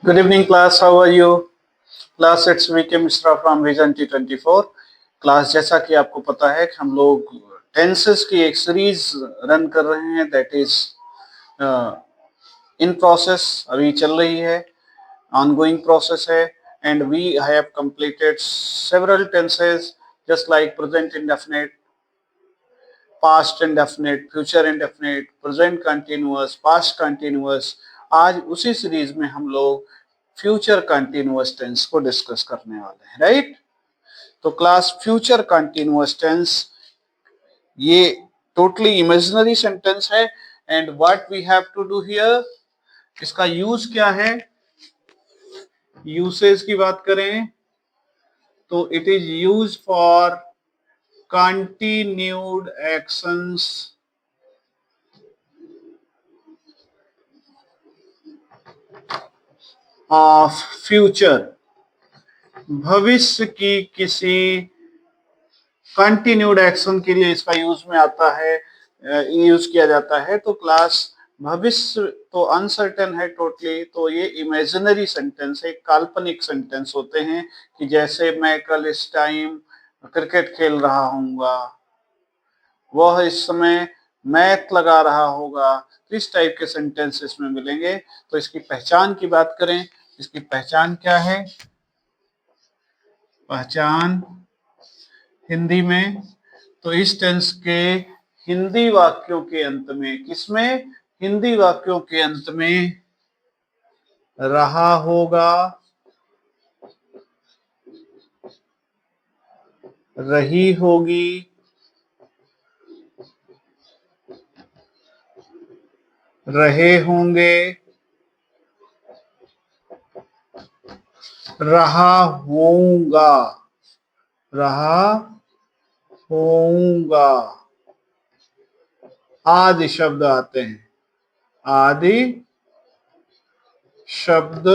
Good evening, class. How are you? Class, it's VK Mishra from Vision T24. Class, जैसा कि आपको पता है कि हम लोग टेंसेस की एक सीरीज रन कर रहे हैं, दैट इज इन प्रोसेस, अभी चल रही है, ऑनगोइंग प्रोसेस है, and we have completed several tenses just like present indefinite, past indefinite, future indefinite, present continuous, past continuous. आज उसी सीरीज में हम लोग फ्यूचर कंटिन्यूअस टेंस को डिस्कस करने वाले हैं, राइट? तो क्लास, फ्यूचर कंटिन्यूअस टेंस ये टोटली इमेजिनरी सेंटेंस है, and what we have to do here, इसका यूज क्या है? यूसेज की बात करें तो it is use for continued actions of future. भविष्य की किसी कंटिन्यूड एक्शन के लिए इसका यूज में आता है, यूज किया जाता है। तो क्लास, भविष्य तो अनसर्टेन है टोटली, तो ये इमेजिनरी सेंटेंस है, काल्पनिक सेंटेंस होते हैं कि जैसे मैं कल इस टाइम क्रिकेट खेल रहा हूँगा, वह इस समय मैथ लगा रहा होगा, इस टाइप के सेंटेंस इसमें मिलेंगे। तो इसकी पहचान की बात करें, इसकी पहचान क्या है? पहचान हिंदी में, तो इस टेंस के हिंदी वाक्यों के अंत में, किसमें? हिंदी वाक्यों के अंत में रहा होगा, रही होगी, रहे होंगे, रहा होऊंगा, रहा होऊंगा आदि शब्द आते हैं, आदि शब्द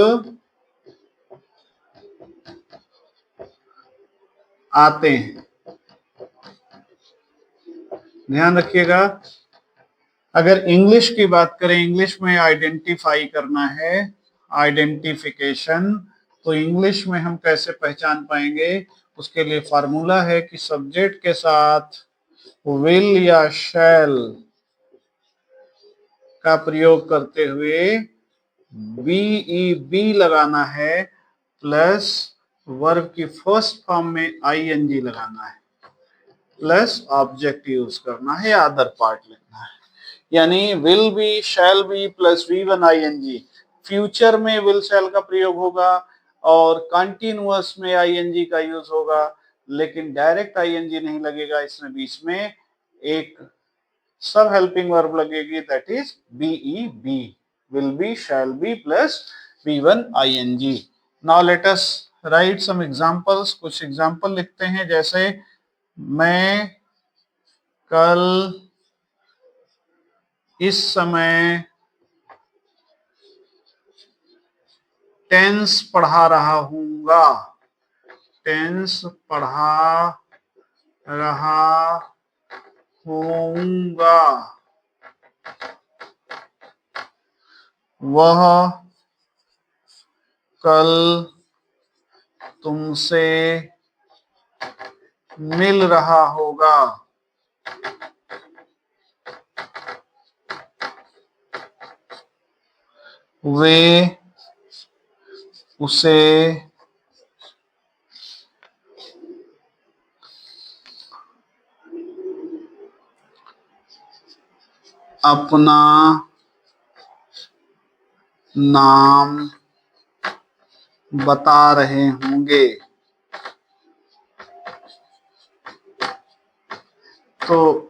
आते हैं। ध्यान रखिएगा। अगर इंग्लिश की बात करें, इंग्लिश में आइडेंटिफाई करना है, आइडेंटिफिकेशन, तो इंग्लिश में हम कैसे पहचान पाएंगे? उसके लिए फार्मूला है कि सब्जेक्ट के साथ विल या शैल का प्रयोग करते हुए बी लगाना है, प्लस वर्ब की फर्स्ट फॉर्म में आईएनजी लगाना है, प्लस ऑब्जेक्ट यूज करना है या अदर पार्ट लिखना है। यानी will be, shall be plus V1 ING। Future में विल शैल का प्रयोग होगा और कंटिन्यूअस में ING का यूज होगा, लेकिन डायरेक्ट ING नहीं लगेगा, इसमें बीच में एक सब हेल्पिंग वर्ब लगेगी, that is BEB, will be, shall be plus V1 ING। Now let us write some examples. कुछ एग्जांपल लिखते हैं, जैसे मैं कल इस समय टेंस पढ़ा रहा हूँगा, टेंस पढ़ा रहा हूँगा, वह कल तुमसे मिल रहा होगा, वे उसे अपना नाम बता रहे होंगे। तो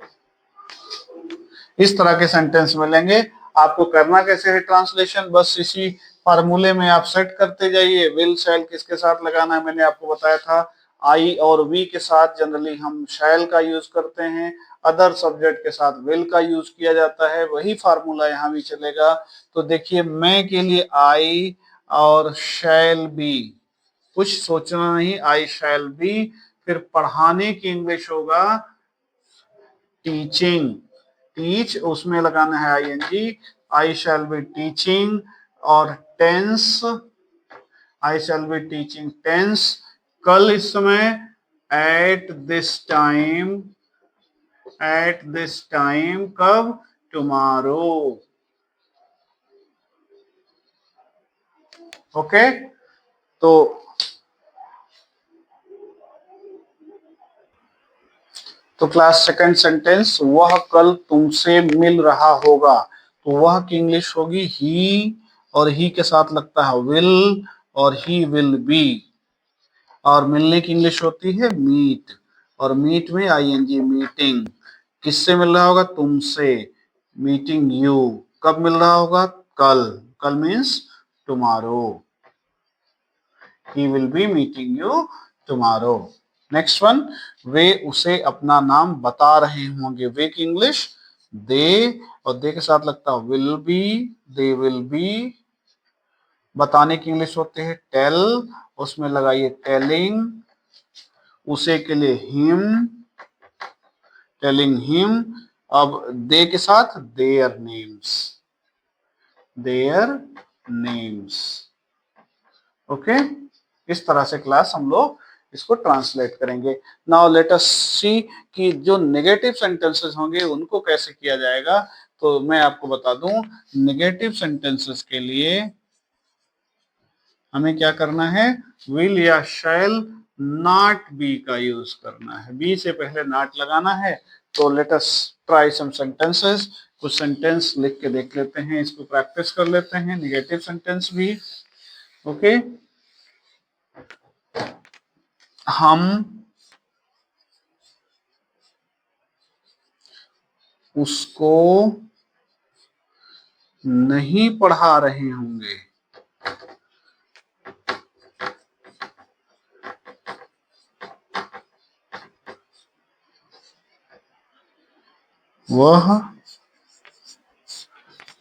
इस तरह के सेंटेंस मिलेंगे। आपको करना कैसे है ट्रांसलेशन? बस इसी फार्मूले में आप सेट करते जाइए। विल शैल किसके साथ लगाना है, मैंने आपको बताया था, आई और वी के साथ जनरली हम शैल का यूज करते हैं, अदर सब्जेक्ट के साथ विल का यूज किया जाता है। वही फार्मूला यहाँ भी चलेगा। तो देखिए, मैं के लिए आई और शैल बी, कुछ सोचना नहीं, आई शैल बी। फिर पढ़ाने की इंग्लिश होगा टीचिंग, टीच उसमें लगाना है ING, I shall be teaching, और tense I shall be teaching tense, कल इस समय, एट दिस टाइम कब, टुमारो। ओके, तो क्लास सेकंड सेंटेंस, वह कल तुमसे मिल रहा होगा, तो वह की इंग्लिश होगी ही, और ही के साथ लगता है विल, और ही विल बी, और मिलने की इंग्लिश होती है मीट, और मीट में आईएनजी, मीटिंग। किससे मिल रहा होगा, तुमसे, मीटिंग यू। कब मिल रहा होगा, कल, कल means tomorrow, he will be meeting you tomorrow. Next one, वे उसे अपना नाम बता रहे होंगे, वे की इंग्लिश दे, और दे के साथ लगता है will be, they will be. बताने की इंग्लिश होती है टेल, उसमें लगाइए टेलिंग, उसे के लिए हिम, टेलिंग हिम। अब दे के साथ their names, their names. Okay, इस तरह से क्लास हम लोग इसको ट्रांसलेट करेंगे। नाउ लेट अस सी कि जो नेगेटिव सेंटेंसेस होंगे उनको कैसे किया जाएगा। तो मैं आपको बता दूं, नेगेटिव सेंटेंसेस के लिए हमें क्या करना है, विल या शैल नॉट बी का यूज करना है, बी से पहले नॉट लगाना है। तो let us try some sentences, कुछ सेंटेंस लिख के देख लेते हैं, इसको प्रैक्टिस कर लेते हैं, नेगेटिव सेंटेंस भी। ओके, हम उसको नहीं पढ़ा रहे होंगे, वह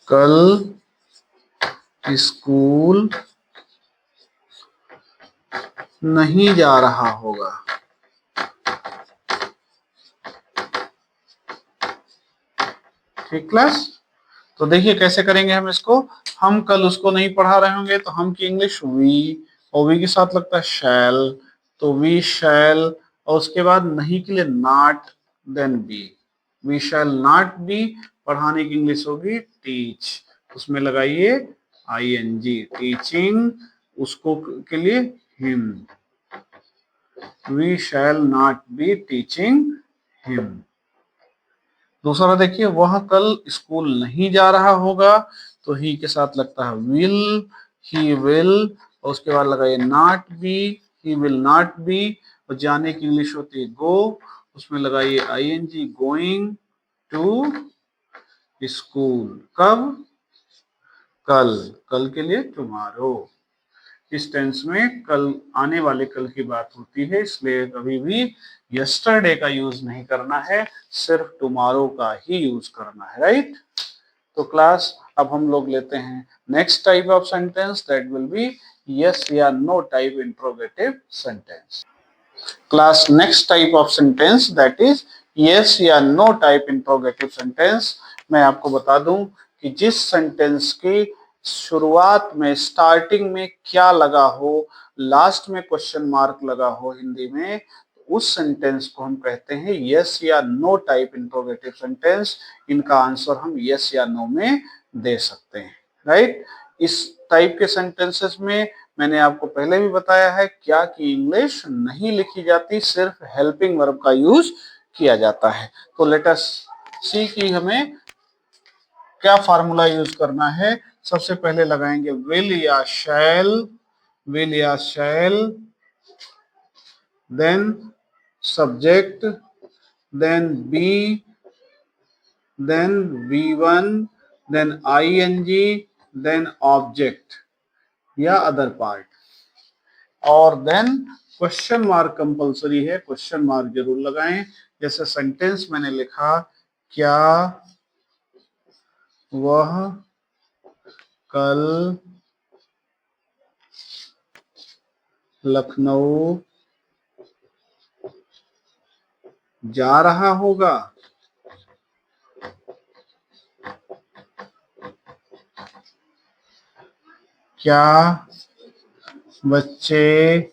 कल स्कूल नहीं जा रहा होगा। ठीक क्लास, तो देखिए कैसे करेंगे हम इसको। हम कल उसको नहीं पढ़ा रहे होंगे, तो हम की इंग्लिश वी, और वी के साथ लगता है शैल, तो वी शैल, और उसके बाद नहीं के लिए not, then be, we shall not be. पढ़ाने की इंग्लिश होगी टीच, उसमें लगाइए आईएनजी, टीचिंग, उसको के लिए him, we shall not be teaching him. दूसरा देखिए, वह कल स्कूल नहीं जा रहा होगा, तो ही के साथ लगता है विल, ही विल, और उसके बाद लगाइए not be, he will not be, और जाने की इंग्लिश होती है गो, उसमें लगाइए आईएनजी, गोइंग टू स्कूल। कब, कल, कल के लिए टुमारो। इस टेंस में कल, आने वाले कल की बात होती है, इसलिए कभी भी यस्टरडे का यूज नहीं करना है, सिर्फ टुमारो का ही यूज करना है, राइट। तो क्लास, अब हम लोग लेते हैं next type of sentence, that will be yes या no type interrogative sentence. Class, next type of sentence that is yes या नो टाइप इंट्रोगेटिव सेंटेंस। मैं आपको बता दूं कि जिस सेंटेंस की शुरुआत में, स्टार्टिंग में क्या लगा हो, लास्ट में क्वेश्चन मार्क लगा हो हिंदी में, उस सेंटेंस को हम कहते हैं यस या नो टाइप इंट्रोगेटिव सेंटेंस। इनका आंसर हम यस या नो में दे सकते हैं, राइट। इस टाइप के सेंटेंसेस में मैंने आपको पहले भी बताया है क्या कि इंग्लिश नहीं लिखी जाती, सिर्फ हेल्पिंग वर्ब का यूज किया जाता है। तो लेट अस सी कि हमें क्या फार्मूला यूज करना है। सबसे पहले लगाएंगे विल या शैल, विल या shall, then subject, then be, then V1, then ING, then object या अदर पार्ट, और देन क्वेश्चन मार्क कंपलसरी है, क्वेश्चन मार्क जरूर लगाएं। जैसे सेंटेंस मैंने लिखा, क्या वह कल लखनऊ जा रहा होगा, क्या बच्चे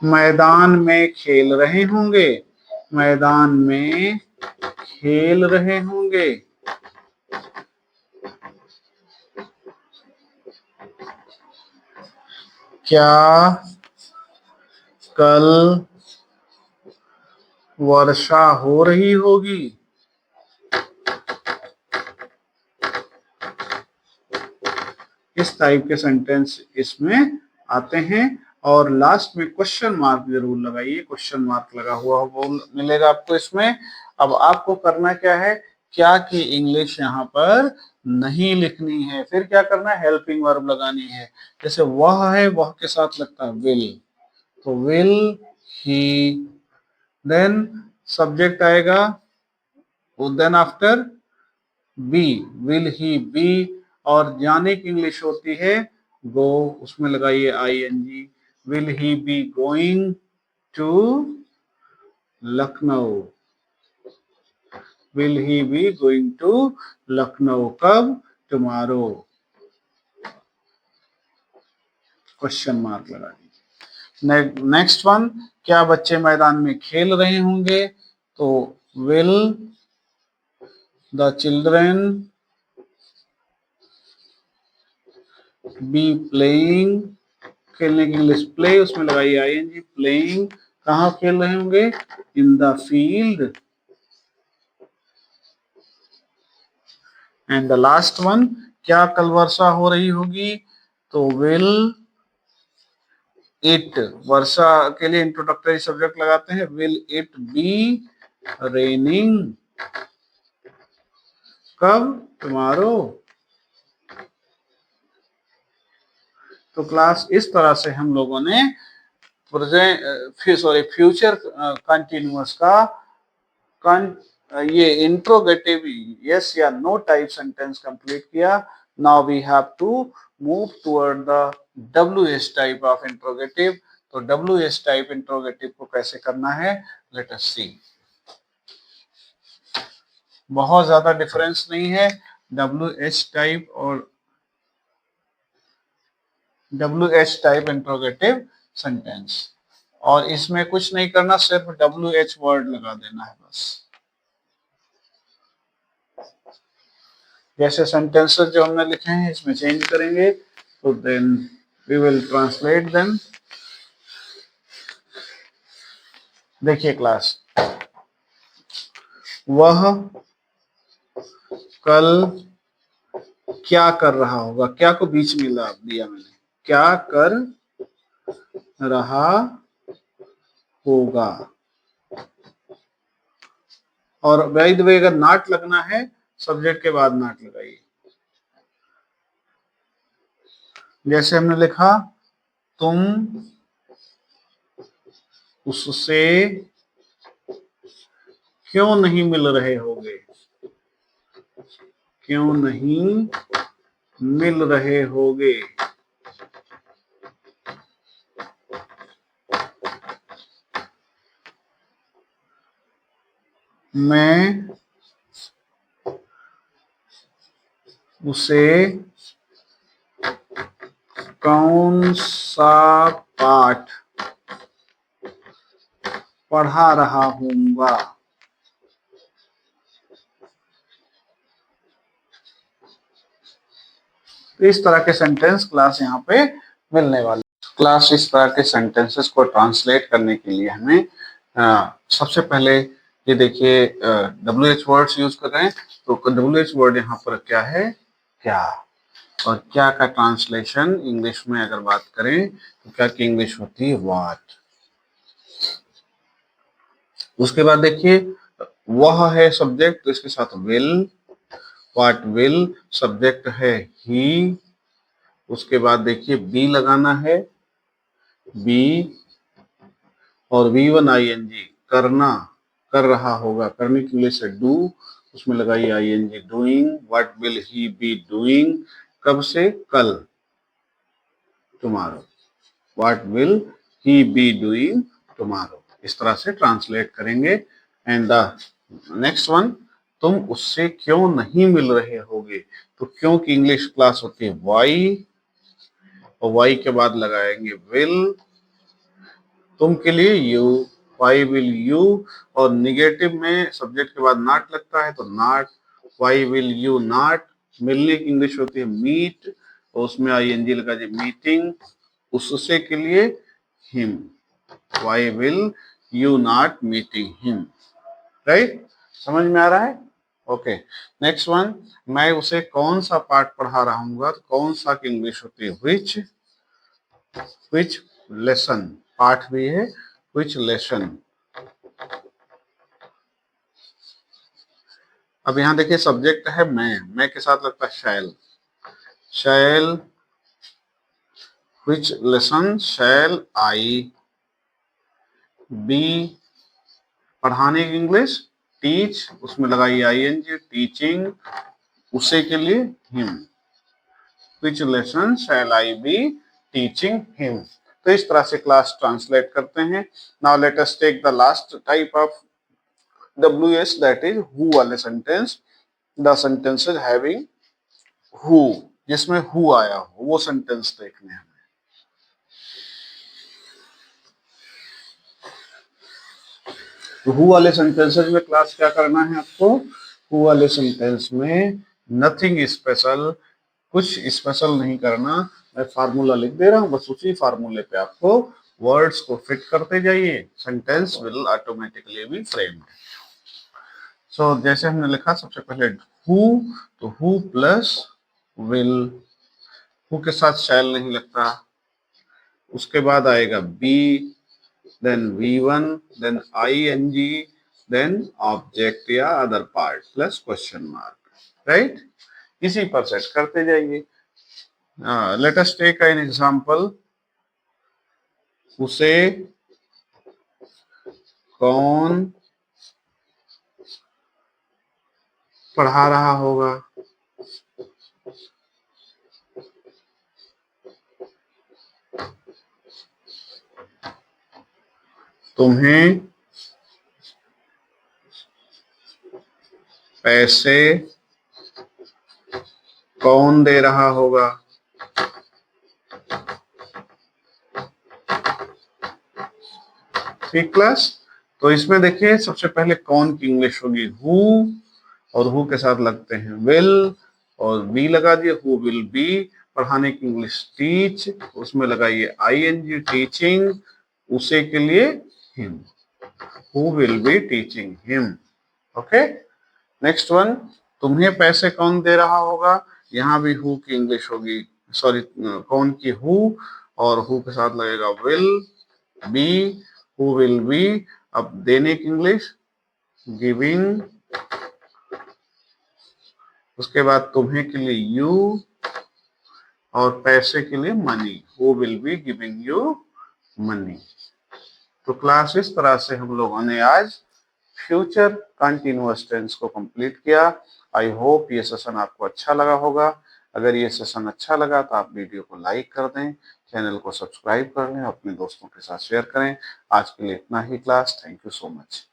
मैदान में खेल रहे होंगे, मैदान में खेल रहे होंगे। क्या कल वर्षा हो रही होगी? इस टाइप के सेंटेंस इसमें आते हैं। और लास्ट में क्वेश्चन मार्क जरूर लगाइए, क्वेश्चन मार्क लगा हुआ वो मिलेगा आपको इसमें। अब आपको करना क्या है, क्या की इंग्लिश यहाँ पर नहीं लिखनी है, फिर क्या करना है, हेल्पिंग वर्ब लगानी है। जैसे वह है, वह के साथ लगता है विल, तो विल ही, देन सब्जेक्ट आएगा, then after be, will he be, और जाने की इंग्लिश होती है गो, उसमें लगाइए ING। Will he be going to Lucknow, will he be going to Lucknow, कब, टुमारो, क्वेश्चन मार्क लगा दीजिए। नेक्स्ट वन, क्या बच्चे मैदान में खेल रहे होंगे, तो will the children be playing, खेलने की इंग्लिश प्ले, उसमें लगाइए ING, प्लेइंग, कहाँ खेल रहे होंगे, in the field. And the last one, क्या कल वर्षा हो रही होगी, तो विल इट, वर्षा के लिए इंट्रोडक्टरी सब्जेक्ट लगाते हैं, विल इट बी रेनिंग, कब, टुमारो। तो क्लास इस तरह से हम लोगों ने फ्यूचर कंटिन्यूअस का ये इंट्रोगेटिव यस या नो टाइप सेंटेंस कंप्लीट किया। Now we have to move toward the WH type of interrogative. तो WH टाइप इंट्रोगेटिव को कैसे करना है, लेट अस सी। बहुत ज्यादा डिफरेंस नहीं है WH टाइप और WH टाइप इंट्रोगेटिव सेंटेंस, और इसमें कुछ नहीं करना, सिर्फ WH वर्ड लगा देना है बस। जैसे सेंटेंसेस जो हमने लिखे हैं इसमें चेंज करेंगे, तो then we will translate them. देखिए क्लास, वह कल क्या कर रहा होगा, क्या को बीच में ला दिया मैंने, क्या कर रहा होगा। और बाय द वे अगर नॉट लगना है, सब्जेक्ट के बाद नॉट लगाइए। जैसे हमने लिखा, तुम उससे क्यों नहीं मिल रहे होगे, क्यों नहीं मिल रहे होगे। मैं उसे कौन सा पाठ पढ़ा रहा हूँगा। इस तरह के सेंटेंस क्लास यहाँ पे मिलने वाले। क्लास इस तरह के सेंटेंसेस को ट्रांसलेट करने के लिए हमें सबसे पहले ये देखिए WH वर्ड्स यूज कर रहे हैं। तो WH वर्ड यहाँ पर क्या है, क्या, और क्या का ट्रांसलेशन इंग्लिश में अगर बात करें तो क्या की इंग्लिश होती है व्हाट। उसके बाद देखिए, वह है सब्जेक्ट, तो इसके साथ विल, व्हाट विल, सब्जेक्ट है ही। उसके बाद देखिए बी लगाना है, बी, और V1 ING, करना, कर रहा होगा, करने की इंग्लिश है डू, उसमें लगाइए ING, doing. What will he be doing, कब से, कल, tomorrow. What will he be doing tomorrow. इस तरह से ट्रांसलेट करेंगे। एंड द नेक्स्ट वन, तुम उससे क्यों नहीं मिल रहे होगे। तो क्यों की इंग्लिश क्लास होती है वाई, और वाई के बाद लगाएंगे विल, तुम के लिए यू, वाई विल यू, और निगेटिव में सब्जेक्ट के बाद नॉट लगता है तो not, why will you not. मिलने की इंग्लिश होती है मीट, और उसमें आईएनजी लगा जी मीटिंग, उससे के लिए him, why will you not meeting him, right. समझ में आ रहा है। ओके, नेक्स्ट वन, मैं उसे कौन सा पाठ पढ़ा रहा हूँ, तो कौन सा की इंग्लिश होती है विच लेसन, पाठ भी है विच लेसन। अब यहां देखिए सब्जेक्ट है मैं के साथ लगता है शैल, विच लेसन शैल आई बी, पढ़ाने की इंग्लिश टीच, उसमें लगाइए आईएनजी टीचिंग, उसे के लिए him, which lesson shall I be teaching him. तो इस तरह से क्लास ट्रांसलेट करते हैं। Now let us take the last type of WS, that is who वाले sentence, the sentences having who, जिसमें who आया हो वो सेंटेंस देखने हैं। तो who वाले सेंटेंसेस में क्लास क्या करना है आपको, who वाले सेंटेंस में नथिंग स्पेशल, कुछ स्पेशल नहीं करना। मैं फार्मूला लिख दे रहा हूं, बस उसी फार्मूले पे आपको वर्ड्स को फिट करते जाइए, sentence will automatically be framed. So जैसे हमने लिखा सबसे पहले हु, तो हु प्लस विल, हु के साथ शैल नहीं लगता, उसके बाद आएगा be, then V1, then ING, then object या other part plus question mark, right. इसी पर सेट करते जाइए। Let us take an example, उसे कौन पढ़ा रहा होगा, तुम्हें पैसे कौन दे रहा होगा। ठीक क्लास। तो इसमें देखिए सबसे पहले कौन की इंग्लिश होगी हु, और हु के साथ लगते हैं विल, और बी लगा दिए हु विल बी, पढ़ाने की इंग्लिश टीच, उसमें लगाइए ING टीचिंग, उसे के लिए him, who will be teaching him. Okay, next one, तुम्हें पैसे कौन दे रहा होगा, यहाँ भी हु की इंग्लिश होगी, सॉरी कौन की हु, और हु के साथ लगेगा will be, who will be, अब देने की इंग्लिश गिविंग, उसके बाद तुम्हें के लिए यू, और पैसे के लिए money, who will be giving you money. तो क्लास इस तरह से हम लोगों ने आज फ्यूचर कंटिन्यूअस टेंस को कंप्लीट किया। आई होप ये सेशन आपको अच्छा लगा होगा। अगर ये सेशन अच्छा लगा तो आप वीडियो को लाइक कर दें, चैनल को सब्सक्राइब कर लें, अपने दोस्तों के साथ शेयर करें। आज के लिए इतना ही class, thank you so much.